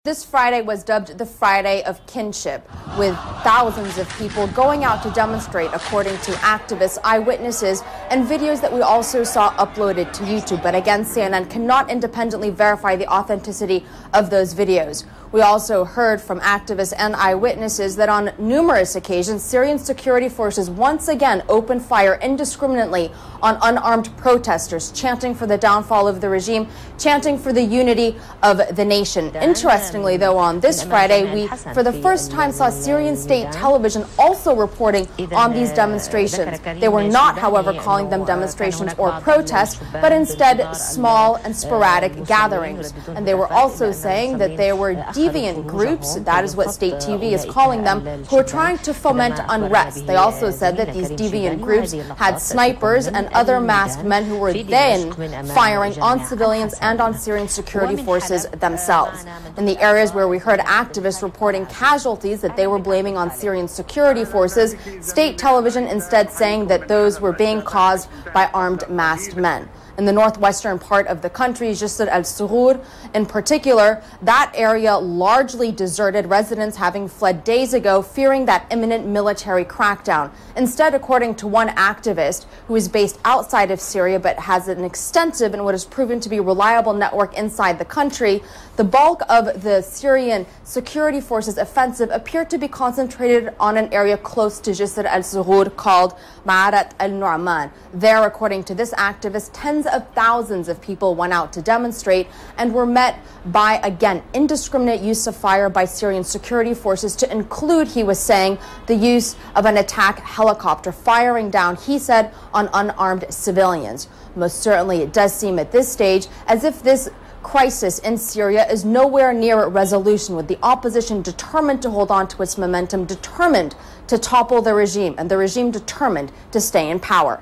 This Friday was dubbed the Friday of Kinship, with thousands of people going out to demonstrate, according to activists, eyewitnesses, and videos that we also saw uploaded to YouTube. But again, CNN cannot independently verify the authenticity of those videos. We also heard from activists and eyewitnesses that on numerous occasions, Syrian security forces once again opened fire indiscriminately on unarmed protesters, chanting for the downfall of the regime, chanting for the unity of the nation. Interestingly, though, on this Friday, we, for the first time, saw Syrian state television also reporting on these demonstrations. They were not, however, calling them demonstrations or protests, but instead small and sporadic gatherings. And they were also saying that they were deviant groups, that is what state TV is calling them, who are trying to foment unrest. They also said that these deviant groups had snipers and other masked men who were then firing on civilians and on Syrian security forces themselves. In the areas where we heard activists reporting casualties that they were blaming on Syrian security forces, state television instead saying that those were being caused by armed masked men. In the northwestern part of the country, Jisr al-Sughur in particular, that area largely deserted, residents having fled days ago, fearing that imminent military crackdown. Instead, according to one activist who is based outside of Syria but has an extensive and what is proven to be reliable network inside the country, the bulk of the Syrian security forces' offensive appeared to be concentrated on an area close to Jisr al-Sughur called Ma'arat al-Nu'man. There, according to this activist, tens of thousands of people went out to demonstrate and were met by, again, indiscriminate use of fire by Syrian security forces, to include, he was saying, the use of an attack helicopter firing down, he said, on unarmed civilians. Most certainly, it does seem at this stage as if this crisis in Syria is nowhere near resolution, with the opposition determined to hold on to its momentum, determined to topple the regime, and the regime determined to stay in power.